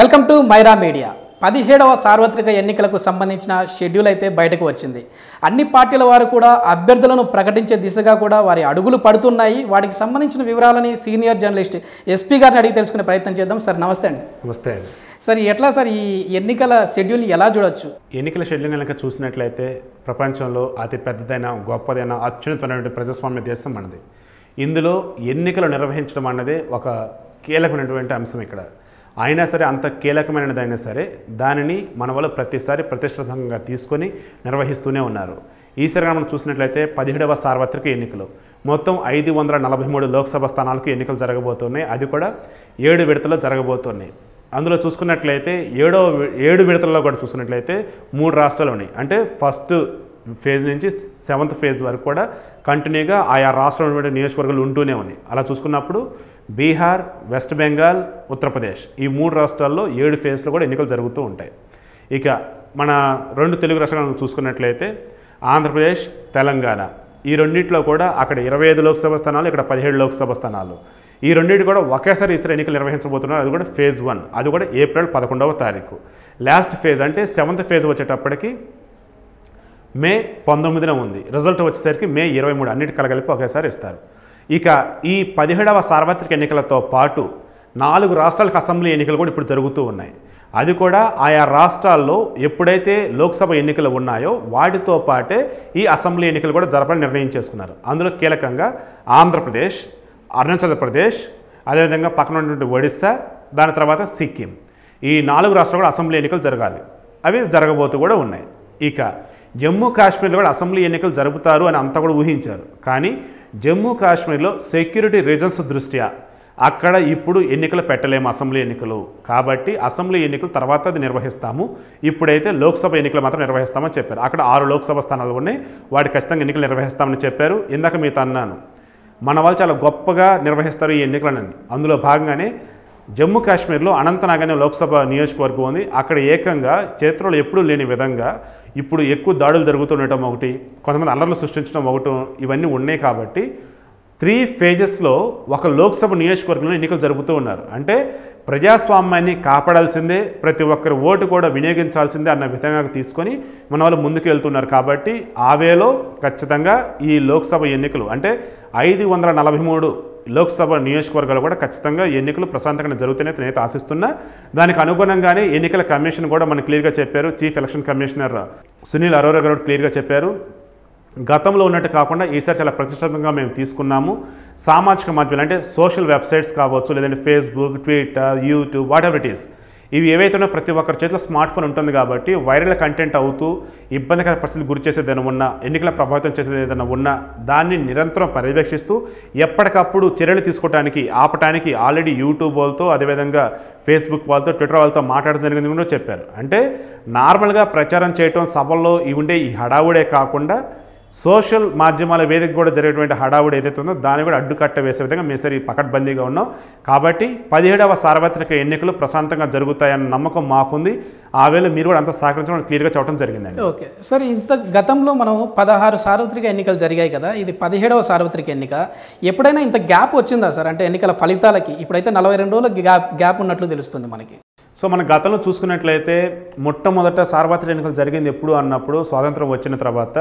Welcome to Maira media. 17వ సార్వత్రిక ఎన్నికలకు సంబంధించిన షెడ్యూల్ అయితే బయటకు వచ్చింది. అన్ని పార్టీల వారు కూడా అభ్యర్థులను ప్రకటించే దిశగా కూడా వారి అడుగులు పడుతున్నాయి. వాటికి సంబంధించిన వివరాలని సీనియర్ జర్నలిస్ట్ ఎస్పీ గారిని అడిగి తెలుసుకునే ప్రయత్నం చేద్దాం. సార్ నమస్తే అండి. నమస్తే అండి. సార్ ఎట్లా సార్ ఈ ఎన్నికల షెడ్యూల్ని ఎలా చూడొచ్చు? ఎన్నికల షెడ్యూల్ కనుక చూసినట్లయితే ప్రపంచంలో అతి పెద్దదైన గొప్పదైన అత్యున్నతమైనటువంటి ప్రజాస్వామ్య దేశం మనది. ఇందులో ఎన్నికలు నిర్వహించడం అన్నది ఒక కీలకమైనటువంటి అంశం. ఇక్కడ అయినా సరే అంత కీలకమైనదైనా సరే దానిని మన వాళ్ళు ప్రతిసారి ప్రతిష్టాత్మకంగా తీసుకొని నిర్వహిస్తూనే ఉన్నారు. ఈసారి మనం చూసినట్లయితే 17వ సార్వత్రిక ఎన్నికలు మొత్తం 543 లోక్సభ స్థానాలకు ఎన్నికలు జరగబోతున్నాయి. అది కూడా 7 విడతల్లో జరగబోతున్నాయి. అందులో చూసుకున్నట్లయితే 7 విడతల్లో కూడా చూసుకున్నట్లయితే 3 రాష్ట్రాలు ఉన్నాయి. అంటే ఫస్ట్ ఫేజ్ నుంచి 7th ఫేజ్ వరకు కూడా కంటిన్యూగా ఆయా రాష్ట్రంలో ఉన్నటువంటి నియోజకవర్గాలు ఉంటూనే ఉన్నాయి. అలా చూసుకున్నప్పుడు బీహార్, వెస్ట్ బెంగాల్, ఉత్తరప్రదేశ్ ఈ 3 రాష్ట్రాల్లో 7 ఫేజ్లో కూడా ఎన్నికలు జరుగుతూ ఉంటాయి. ఇక మన 2 తెలుగు రాష్ట్రాలను చూసుకున్నట్లయితే ఆంధ్రప్రదేశ్, తెలంగాణ ఈ రెండింటిలో కూడా అక్కడ 25 లోక్సభ స్థానాలు, ఇక్కడ 17 లోక్సభ స్థానాలు. ఈ రెండింటి కూడా ఒకేసారి ఈసారి ఎన్నికలు నిర్వహించబోతున్నారు. అది కూడా ఫేజ్ 1, అది కూడా ఏప్రిల్ 11వ తారీఖు. లాస్ట్ ఫేజ్ అంటే 7th ఫేజ్ వచ్చేటప్పటికి మే 19న ఉంది. రిజల్ట్ వచ్చేసరికి మే 23 అన్నిటి కలగలిపి ఒకేసారి ఇస్తారు. ఇక ఈ 17వ సార్వత్రిక ఎన్నికలతో పాటు 4 రాష్ట్రాలకు అసెంబ్లీ ఎన్నికలు కూడా ఇప్పుడు జరుగుతూ ఉన్నాయి. అది కూడా ఆయా రాష్ట్రాల్లో ఎప్పుడైతే లోక్సభ ఎన్నికలు ఉన్నాయో వాటితో పాటే ఈ అసెంబ్లీ ఎన్నికలు కూడా జరపాలని నిర్ణయం చేసుకున్నారు. అందులో కీలకంగా ఆంధ్రప్రదేశ్, అరుణాచల్ ప్రదేశ్, అదేవిధంగా పక్కన ఉన్నటువంటి ఒడిస్సా, దాని తర్వాత సిక్కిం ఈ 4 రాష్ట్రాలు కూడా అసెంబ్లీ ఎన్నికలు జరగాలి. అవి జరగబోతూ కూడా ఉన్నాయి. ఇక జమ్మూ కాశ్మీర్లో కూడా అసెంబ్లీ ఎన్నికలు జరుపుతారు అని అంతా కూడా ఊహించారు. కానీ జమ్మూ కాశ్మీర్లో సెక్యూరిటీ రీజన్స్ దృష్ట్యా అక్కడ ఇప్పుడు ఎన్నికలు పెట్టలేము, అసెంబ్లీ ఎన్నికలు. కాబట్టి అసెంబ్లీ ఎన్నికలు తర్వాత అది నిర్వహిస్తాము, ఇప్పుడైతే లోక్సభ ఎన్నికలు మాత్రం నిర్వహిస్తామని చెప్పారు. అక్కడ 6 లోక్సభ స్థానాలు ఉన్నాయి, వాటి ఖచ్చితంగా ఎన్నికలు నిర్వహిస్తామని చెప్పారు. ఇందాక మీతో అన్నాను మన వాళ్ళు చాలా గొప్పగా నిర్వహిస్తారు ఈ ఎన్నికలని. అందులో భాగంగానే జమ్మూ కాశ్మీర్లో అనంతనాగ్ అనే లోక్సభ నియోజకవర్గం ఉంది. అక్కడ ఏకంగా చరిత్రలో ఎప్పుడూ లేని విధంగా ఇప్పుడు ఎక్కువ దాడులు జరుగుతుండటం ఒకటి, కొంతమంది అల్లర్లు సృష్టించడం ఒకటి, ఇవన్నీ ఉన్నాయి. కాబట్టి 3 ఫేజెస్లో ఒక లోక్సభ నియోజకవర్గంలో ఎన్నికలు జరుగుతూ ఉన్నారు. అంటే ప్రజాస్వామ్యాన్ని కాపాడాల్సిందే, ప్రతి ఒక్కరి ఓటు కూడా వినియోగించాల్సిందే అన్న విధంగా తీసుకొని మన వాళ్ళు ముందుకు వెళ్తున్నారు. కాబట్టి ఆవేలో ఖచ్చితంగా ఈ లోక్సభ ఎన్నికలు అంటే 543 లోక్సభ నియోజకవర్గాలు కూడా ఖచ్చితంగా ఎన్నికలు ప్రశాంతంగా జరుగుతాయని నేనైతే ఆశిస్తున్నా. దానికి అనుగుణంగానే ఎన్నికల కమిషన్ కూడా మనకు క్లియర్గా చెప్పారు. Chief election commissioner Sunil Arora గారు క్లియర్గా చెప్పారు, గతంలో ఉన్నట్టు కాకుండా ఈసారి చాలా ప్రతిష్టాత్మకంగా మేము తీసుకున్నాము. సామాజిక మాధ్యమాలు అంటే సోషల్ వెబ్సైట్స్ కావచ్చు, లేదంటే Facebook, Twitter, YouTube, what ever it is, ఇవి ఏవైతే ప్రతి ఒక్కరి చేతిలో స్మార్ట్ ఫోన్ ఉంటుంది. కాబట్టి వైరల్ కంటెంట్ అవుతూ ఇబ్బందికర పరిస్థితులు గురి చేసేది ఏదైనా ఉన్నా, ఎన్నికల ప్రభావితం చేసేది ఏదైనా ఉన్నా దాన్ని నిరంతరం పర్యవేక్షిస్తూ ఎప్పటికప్పుడు చర్యలు తీసుకోవడానికి ఆపటానికి ఆల్రెడీ యూట్యూబ్ వాళ్ళతో, అదేవిధంగా ఫేస్బుక్ వాళ్ళతో, ట్విట్టర్ వాళ్ళతో మాట్లాడడం జరిగింది కూడా చెప్పారు. అంటే నార్మల్గా ప్రచారం చేయటం, సభల్లో ఇవి ఉండే ఈ హడావుడే కాకుండా సోషల్ మాధ్యమాల వేదిక కూడా జరిగేటువంటి హడావుడి ఏదైతే ఉందో దాన్ని కూడా అడ్డుకట్ట వేసే విధంగా మేము సరి పకడ్బందీగా ఉన్నాం. కాబట్టి 17వ సార్వత్రిక ఎన్నికలు ప్రశాంతంగా జరుగుతాయన్న నమ్మకం మాకుంది. ఆ వేళ మీరు కూడా అంత సహకరించడం క్లియర్గా చెప్పడం జరిగిందండి. ఓకే సార్, ఇంత గతంలో మనం 16 సార్వత్రిక ఎన్నికలు జరిగాయి కదా, ఇది 17వ సార్వత్రిక ఎన్నిక. ఎప్పుడైనా ఇంత గ్యాప్ వచ్చిందా సార్? అంటే ఎన్నికల ఫలితాలకి ఇప్పుడైతే 42 రోజుల గ్యాప్ ఉన్నట్లు తెలుస్తుంది మనకి. సో మన గతంలో చూసుకున్నట్లయితే మొట్టమొదట సార్వత్రిక ఎన్నికలు జరిగింది ఎప్పుడు అన్నప్పుడు స్వాతంత్రం వచ్చిన తర్వాత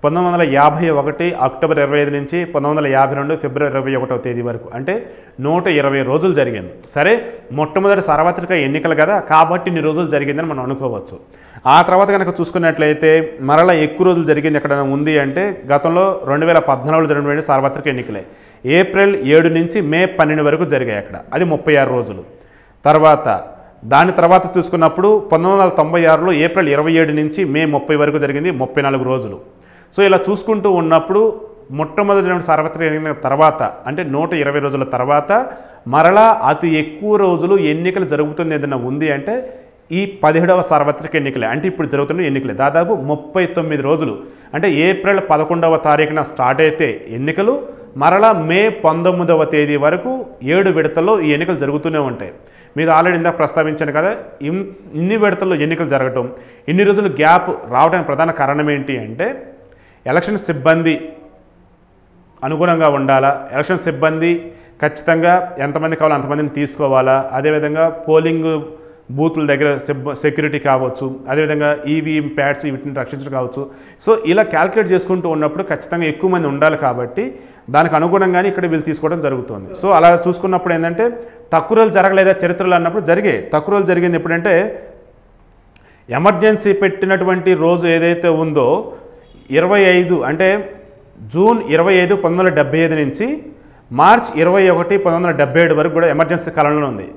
1951 అక్టోబర్ 25 నుంచి 1952 ఫిబ్రవరి 21వ తేదీ వరకు, అంటే 120 రోజులు జరిగింది. సరే, మొట్టమొదటి సార్వత్రిక ఎన్నికలు కదా కాబట్టి ఇన్ని రోజులు జరిగిందని మనం అనుకోవచ్చు. ఆ తర్వాత కనుక చూసుకున్నట్లయితే మరలా ఎక్కువ రోజులు జరిగింది ఎక్కడైనా ఉంది అంటే గతంలో 2014లో జరిగినటువంటి సార్వత్రిక ఎన్నికలే. ఏప్రిల్ 7 నుంచి మే 12 వరకు జరిగాయి అక్కడ, అది 36 రోజులు. దాని తర్వాత చూసుకున్నప్పుడు 1996లో ఏప్రిల్ 27 నుంచి మే 30 వరకు జరిగింది, 34 రోజులు. సో ఇలా చూసుకుంటూ ఉన్నప్పుడు మొట్టమొదటి సార్వత్రిక ఎన్నికల తర్వాత అంటే 120 రోజుల తర్వాత మరలా అతి ఎక్కువ రోజులు ఎన్నికలు జరుగుతుంది ఏదైనా ఉంది అంటే ఈ 17వ సార్వత్రిక ఎన్నికలే. అంటే ఇప్పుడు జరుగుతున్న ఎన్నికలే దాదాపు 39 రోజులు. అంటే ఏప్రిల్ 11వ తారీఖున స్టార్ట్ అయితే ఎన్నికలు మరలా మే 19వ తేదీ వరకు 7 విడతల్లో ఈ ఎన్నికలు జరుగుతూనే ఉంటాయి. మీరు ఆల్రెడీ ఇందాక ప్రస్తావించాను కదా, ఇన్ని విడతల్లో ఎన్నికలు జరగటం, ఇన్ని రోజులు గ్యాప్ రావడానికి ప్రధాన కారణం ఏంటి అంటే ఎలక్షన్ సిబ్బంది అనుగుణంగా ఉండాలా, ఎలక్షన్ సిబ్బంది ఖచ్చితంగా ఎంతమంది కావాలో అంతమందిని తీసుకోవాలా, అదేవిధంగా పోలింగ్ బూతుల దగ్గర సెక్యూరిటీ కావచ్చు, అదేవిధంగా ఈవీఎం ప్యాడ్స్ వీటిని రక్షించడం కావచ్చు. సో ఇలా క్యాల్కులేట్ చేసుకుంటూ ఉన్నప్పుడు ఖచ్చితంగా ఎక్కువ మంది ఉండాలి కాబట్టి దానికి అనుగుణంగానే ఇక్కడ వీళ్ళు తీసుకోవడం జరుగుతుంది. సో అలా చూసుకున్నప్పుడు ఏంటంటే తక్కువ రోజులు జరగలేదా చరిత్రలో అన్నప్పుడు జరిగాయి. తక్కువ రోజులు జరిగింది ఎప్పుడంటే ఎమర్జెన్సీ పెట్టినటువంటి రోజు ఏదైతే ఉందో 25 అంటే జూన్ 25, 1975 నుంచి మార్చ్ 21, 1977 వరకు కూడా ఎమర్జెన్సీ కాలంలో ఉంది.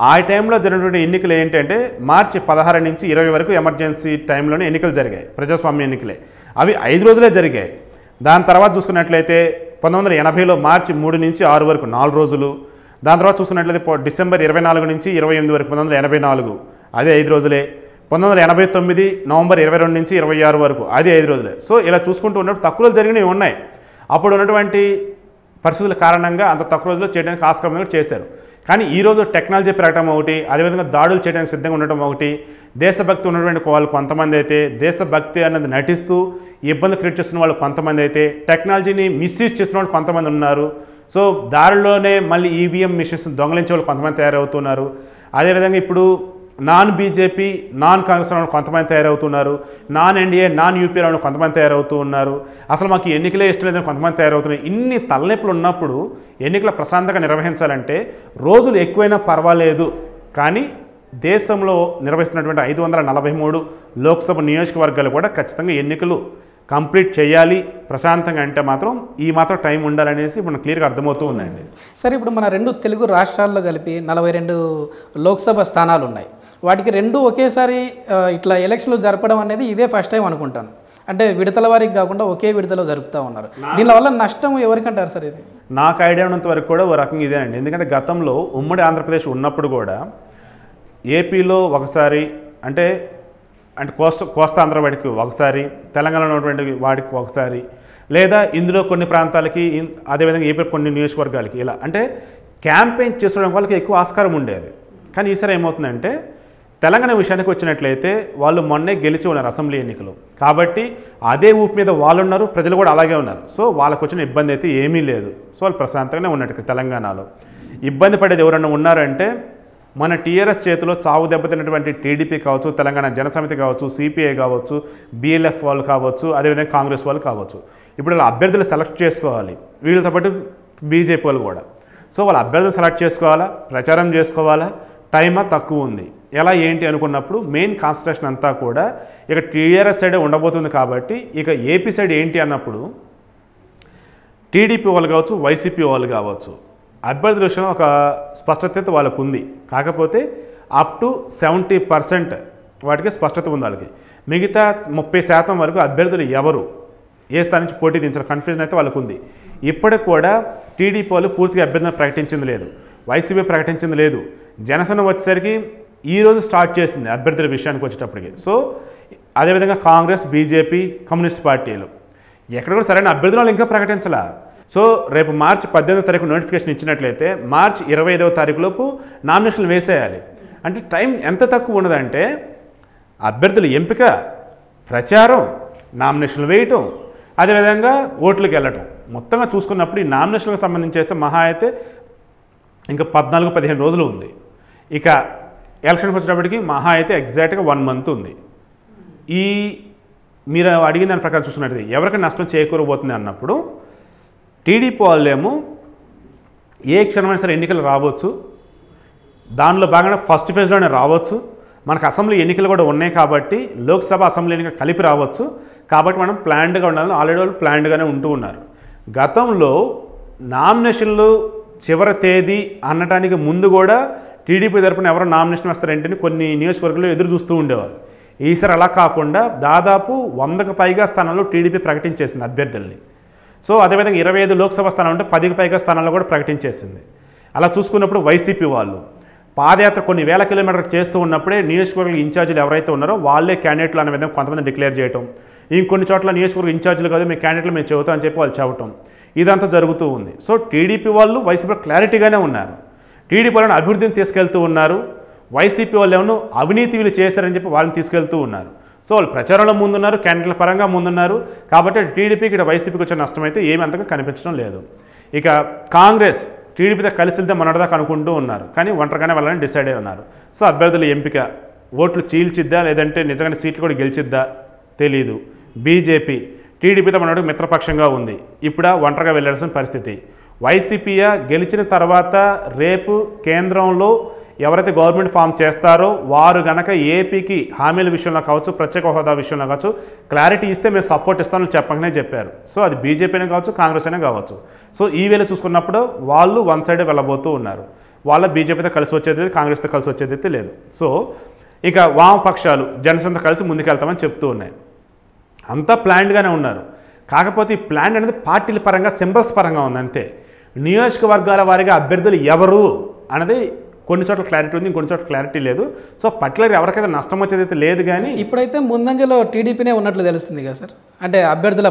ఆ టైంలో జరిగినటువంటి ఎన్నికలు ఏంటంటే మార్చి 16 నుంచి 20 వరకు ఎమర్జెన్సీ టైంలోనే ఎన్నికలు జరిగాయి, ప్రజాస్వామ్య ఎన్నికలే. అవి 5 రోజులే జరిగాయి. దాని తర్వాత చూసుకున్నట్లయితే 1980లో మార్చి 3 నుంచి 6 వరకు 4 రోజులు. దాని తర్వాత చూసుకున్నట్లయితే డిసెంబర్ 24 నుంచి 28 వరకు 1984 అదే 5 రోజులే. 1989 నవంబర్ 22 నుంచి 26 వరకు అది 5 రోజులే. సో ఇలా చూసుకుంటూ ఉన్నప్పుడు తక్కువ రోజులు జరిగినవి ఉన్నాయి. అప్పుడు ఉన్నటువంటి పరిస్థితుల కారణంగా అంత తక్కువ రోజుల్లో చేయడానికి ఆస్కారం కూడా చేశారు. కానీ ఈరోజు టెక్నాలజీ పెరగడం ఒకటి, అదేవిధంగా దాడులు చేయడానికి సిద్ధంగా ఉండటం ఒకటి, దేశభక్తి ఉన్నటువంటి వాళ్ళు కొంతమంది అయితే దేశభక్తి అన్నది నటిస్తూ ఇబ్బంది క్రియేట్ చేస్తున్న వాళ్ళు కొంతమంది అయితే టెక్నాలజీని మిస్యూజ్ చేస్తున్న వాళ్ళు కొంతమంది ఉన్నారు. సో దారిలోనే మళ్ళీ ఈవీఎం మిషన్స్ దొంగలించే వాళ్ళు కొంతమంది తయారవుతున్నారు. అదేవిధంగా ఇప్పుడు నాన్ బీజేపీ, నాన్ కాంగ్రెస్ వాళ్ళు కొంతమంది తయారవుతున్నారు, నాన్ ఎన్డీఏ, నాన్ యూపీ వాళ్ళు కొంతమంది తయారవుతూ ఉన్నారు. అసలు మాకు ఎన్నికలే ఇష్టం లేదని కొంతమంది తయారవుతున్నారు. ఇన్ని తలనొప్పులు ఉన్నప్పుడు ఎన్నికల ప్రశాంతంగా నిర్వహించాలంటే రోజులు ఎక్కువైనా పర్వాలేదు, కానీ దేశంలో నిర్వహిస్తున్నటువంటి 543 లోక్సభ నియోజకవర్గాలు కూడా ఖచ్చితంగా ఎన్నికలు కంప్లీట్ చేయాలి ప్రశాంతంగా అంటే మాత్రం ఈ మాత్రం టైం ఉండాలనేసి మనకు క్లియర్గా అర్థమవుతూ ఉందండి. సరే, ఇప్పుడు మన 2 తెలుగు రాష్ట్రాల్లో కలిపి 42 లోక్సభ స్థానాలు ఉన్నాయి. వాటికి 2 ఒకేసారి ఇట్లా ఎలక్షన్లు జరపడం అనేది ఇదే ఫస్ట్ టైం అనుకుంటాను. అంటే విడతల వారికి కాకుండా ఒకే విడతలో జరుపుతూ ఉన్నారు. దీనివల్ల నష్టం ఎవరికంటారు సార్? ఇది నాకు ఐడియా ఉన్నంత వరకు కూడా ఓ రకంగా ఇదేనండి. ఎందుకంటే గతంలో ఉమ్మడి ఆంధ్రప్రదేశ్ ఉన్నప్పుడు కూడా ఏపీలో ఒకసారి అంటే కోస్తాంధ్ర వాడికి ఒకసారి, తెలంగాణలో ఉన్నటువంటి వాడికి ఒకసారి, లేదా ఇందులో కొన్ని ప్రాంతాలకి, అదేవిధంగా ఏపీ కొన్ని నియోజకవర్గాలకి ఇలా అంటే క్యాంపెయిన్ చేసుకోవడం వాళ్ళకి ఎక్కువ ఆస్కారం ఉండేది. కానీ ఈసారి ఏమవుతుందంటే తెలంగాణ విషయానికి వచ్చినట్లయితే వాళ్ళు మొన్నే గెలిచి ఉన్నారు అసెంబ్లీ ఎన్నికలు, కాబట్టి అదే ఊపు మీద వాళ్ళు ఉన్నారు, ప్రజలు కూడా అలాగే ఉన్నారు. సో వాళ్ళకు వచ్చిన ఇబ్బంది అయితే ఏమీ లేదు. సో వాళ్ళు ప్రశాంతంగానే ఉన్నట్టు. తెలంగాణలో ఇబ్బంది పడేది ఎవరన్నా ఉన్నారంటే మన టీఆర్ఎస్ చేతిలో చావు దెబ్బతిన్నటువంటి టీడీపీ కావచ్చు, తెలంగాణ జనసమితి కావచ్చు, సిపిఐ కావచ్చు, బిఎల్ఎఫ్ వాళ్ళు కావచ్చు, అదేవిధంగా కాంగ్రెస్ వాళ్ళు కావచ్చు. ఇప్పుడు వాళ్ళ అభ్యర్థులు సెలెక్ట్ చేసుకోవాలి, వీళ్ళతో పాటు బీజేపీ వాళ్ళు కూడా. సో వాళ్ళ అభ్యర్థులు సెలెక్ట్ చేసుకోవాలా, ప్రచారం చేసుకోవాలా, టైమా తక్కువ ఉంది. ఎలా ఏంటి అనుకున్నప్పుడు మెయిన్ కాన్సన్ట్రేషన్ అంతా కూడా ఇక టీఆర్ఎస్ సైడే ఉండబోతుంది. కాబట్టి ఇక ఏపీ సైడ్ ఏంటి అన్నప్పుడు టీడీపీ వాళ్ళు కావచ్చు, వైసీపీ వాళ్ళు కావచ్చు, అభ్యర్థుల విషయంలో ఒక స్పష్టత వాళ్ళకు ఉంది. కాకపోతే అప్ టు 70% వాటికి స్పష్టత ఉంది వాళ్ళకి. మిగతా 30% వరకు అభ్యర్థులు ఎవరు ఏ స్థానం నుంచి పోటీ దించిన కన్ఫ్యూజన్ అయితే వాళ్ళకు ఉంది. ఇప్పటికి కూడా టీడీపీ వాళ్ళు పూర్తిగా అభ్యర్థులను ప్రకటించింది లేదు, వైసీపీ ప్రకటించింది లేదు. జనసేన వచ్చేసరికి ఈరోజు స్టార్ట్ చేసింది అభ్యర్థుల విషయానికి వచ్చేటప్పటికి. సో అదేవిధంగా కాంగ్రెస్, బీజేపీ, కమ్యూనిస్ట్ పార్టీలు ఎక్కడ కూడా సరైన అభ్యర్థులు వాళ్ళు ఇంకా ప్రకటించలా. సో రేపు మార్చి 18వ తారీఖు నోటిఫికేషన్ ఇచ్చినట్లయితే మార్చి 25వ తారీఖులోపు నామినేషన్లు వేసేయాలి. అంటే టైం ఎంత తక్కువ ఉన్నదంటే అభ్యర్థుల ఎంపిక, ప్రచారం, నామినేషన్లు వేయటం, అదేవిధంగా ఓట్లకు వెళ్ళటం, మొత్తంగా చూసుకున్నప్పుడు ఈ నామినేషన్లకు సంబంధించేస్తే మహా అయితే ఇంకా 14-15 రోజులు ఉంది. ఇక ఎలక్షన్కి వచ్చేటప్పటికి మహా అయితే ఎగ్జాక్ట్గా 1 మంత్ ఉంది. ఈ మీరు అడిగిన దాని ప్రకారం చూసుకున్నట్టు ఎవరికి నష్టం చేకూరబోతుంది అన్నప్పుడు టీడీపీ వాళ్ళేమో ఏ క్షణమైనా సరే ఎన్నికలు రావచ్చు, దానిలో భాగంగా ఫస్ట్ ఫేజ్లోనే రావచ్చు. మనకు అసెంబ్లీ ఎన్నికలు కూడా ఉన్నాయి కాబట్టి లోక్సభ అసెంబ్లీ ఎన్నికలు కలిపి రావచ్చు. కాబట్టి మనం ప్లాన్డ్గా ఉండాలని ఆల్రెడీ వాళ్ళు ప్లాన్డ్గానే ఉంటూ ఉన్నారు. గతంలో నామినేషన్లు చివరి తేదీ అనటానికి ముందు కూడా టీడీపీ తరపున ఎవరో నామినేషన్ వేస్తారంటే కొన్ని నియోజకవర్గాల్లో ఎదురు చూస్తూ ఉండేవారు. ఈసారి అలా కాకుండా దాదాపు 100కు పైగా స్థానాల్లో టీడీపీ ప్రకటించేసింది అభ్యర్థుల్ని. సో అదేవిధంగా 25 లోక్సభ స్థానాలు ఉంటే 10కు పైగా స్థానాల్లో కూడా ప్రకటించేసింది. అలా చూసుకున్నప్పుడు వైసీపీ వాళ్ళు పాదయాత్ర కొన్ని వేల కిలోమీటర్లు చేస్తూ ఉన్నప్పుడే నియోజకవర్గ ఇన్ఛార్జీలు ఎవరైతే ఉన్నారో వాళ్ళే క్యాండిడేట్లు అనే విధంగా కొంతమంది డిక్లేర్ చేయటం, ఇంకొన్ని చోట్ల నియోజకవర్గ ఇన్ఛార్జీలు కాదు మీ క్యాండిడేట్లు మేము చెబుతాం అని చెప్పి వాళ్ళు చెప్పటం, ఇదంతా జరుగుతూ ఉంది. సో టీడీపీ వాళ్ళు వైసీపీ క్లారిటీగానే ఉన్నారు, టీడీపీ వాళ్ళని అభివృద్ధిని తీసుకెళ్తూ ఉన్నారు, వైసీపీ వాళ్ళు ఏమో అవినీతి వీళ్ళు చేస్తారని చెప్పి వాళ్ళని తీసుకెళ్తూ ఉన్నారు. సో వాళ్ళు ప్రచారంలో ముందున్నారు, క్యాండిడేట్ల పరంగా ముందున్నారు. కాబట్టి టీడీపీకి ఇక్కడ వైసీపీకి వచ్చే నష్టం అయితే ఏమి అంతగా కనిపించడం లేదు. ఇక కాంగ్రెస్ టీడీపీతో కలిసి వెళ్తే మొన్నటిదాకా అనుకుంటూ ఉన్నారు, కానీ ఒంటరిగానే వెళ్ళాలని డిసైడ్ అయి ఉన్నారు. సో అభ్యర్థుల ఎంపిక ఓట్లు చీల్చిద్దా లేదంటే నిజంగానే సీట్లు కూడా గెలిచిద్దా తెలీదు. బీజేపీ టీడీపీతో మనకు మిత్రపక్షంగా ఉంది, ఇప్పుడు ఒంటరిగా వెళ్ళాల్సిన పరిస్థితి. వైసీపీయా గెలిచిన తర్వాత రేపు కేంద్రంలో ఎవరైతే గవర్నమెంట్ ఫామ్ చేస్తారో వారు గనక ఏపీకి హామీల విషయంలో కావచ్చు, ప్రత్యేక హోదా విషయంలో కావచ్చు క్లారిటీ ఇస్తే మేము సపోర్ట్ ఇస్తామని చెప్పకనే చెప్పారు. సో అది బీజేపీనే కావచ్చు, కాంగ్రెస్ అయినా కావచ్చు. సో ఈ వేళ చూసుకున్నప్పుడు వాళ్ళు వన్ సైడ్ వెళ్ళబోతూ ఉన్నారు. వాళ్ళ బీజేపీతో కలిసి వచ్చేది, కాంగ్రెస్తో కలిసి వచ్చేది అయితే లేదు. సో ఇక వామపక్షాలు జనసేనతో కలిసి ముందుకెళ్తామని చెప్తూ ఉన్నాయి. అంతా ప్లాన్డ్గానే ఉన్నారు. కాకపోతే ఈ ప్లాన్ అనేది పార్టీల పరంగా, సింబల్స్ పరంగా ఉంది అంతే. నియోజకవర్గాల వారిగా అభ్యర్థులు ఎవరు అనేది కొన్ని చోట్ల క్లారిటీ ఉంది, ఇంకొన్ని చోట్ల క్లారిటీ లేదు. సో పర్టికులర్ ఎవరికైతే నష్టం వచ్చేది అయితే లేదు. కానీ ఇప్పుడైతే ముందంజలో టీడీపీనే ఉన్నట్లు తెలుస్తుంది కదా సార్, అంటే అభ్యర్థుల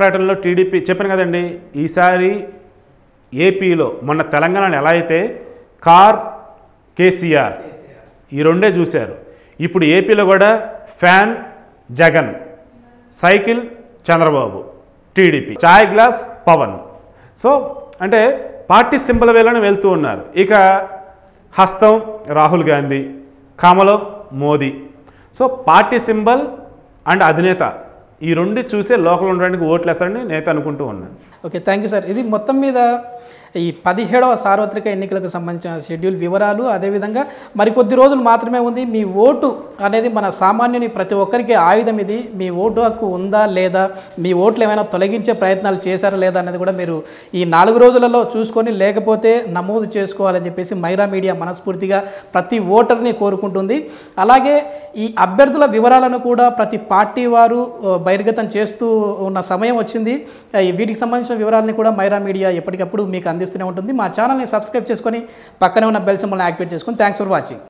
ప్రకటనలో టీడీపీ చెప్పాను కదండి. ఈసారి ఏపీలో మొన్న తెలంగాణలో ఎలా అయితే కార్ కేసీఆర్ ఈ రెండే చూశారు, ఇప్పుడు ఏపీలో కూడా fan Jagan, cycle Chandrababu, TDP, చాయ్ గ్లాస్ పవన్. సో అంటే పార్టీ సింబల్ వేళనే వెళ్తూ ఉన్నారు. ఇక హస్తం రాహుల్ గాంధీ, కమలం Modi. So party symbol and అధినేత ఈ రెండు చూసే లోకల్ ఉండడానికి ఓట్లు వేస్తారని నేత అనుకుంటూ ఉన్నాను. Okay, thank you sir. ఇది మొత్తం మీద ఈ 17వ సార్వత్రిక ఎన్నికలకు సంబంధించిన షెడ్యూల్ వివరాలు, అదేవిధంగా మరికొద్ది రోజులు మాత్రమే ఉంది. మీ ఓటు అనేది మన సామాన్యుని ప్రతి ఒక్కరికి ఆయుధం. ఇది మీ ఓటు హక్కు ఉందా లేదా, మీ ఓట్లు ఏమైనా తొలగించే ప్రయత్నాలు చేశారా లేదా అనేది కూడా మీరు ఈ 4 రోజులలో చూసుకొని లేకపోతే నమోదు చేసుకోవాలని చెప్పేసి మైరా మీడియా మనస్ఫూర్తిగా ప్రతి ఓటర్ని కోరుకుంటుంది. అలాగే ఈ అభ్యర్థుల వివరాలను కూడా ప్రతి పార్టీ వారు బహిర్గతం చేస్తూ ఉన్న సమయం వచ్చింది. వీటికి సంబంధించిన వివరాలని కూడా మైరా మీడియా ఎప్పటికప్పుడు మీకు అందిస్తూనే ఉంటుంది. మా ఛానల్ని సబ్స్క్రైబ్ చేసుకొని పక్కనే ఉన్న బెల్ సింబల్ని యాక్టివేట్ చేసుకొని థ్యాంక్స్ ఫర్ వాచింగ్.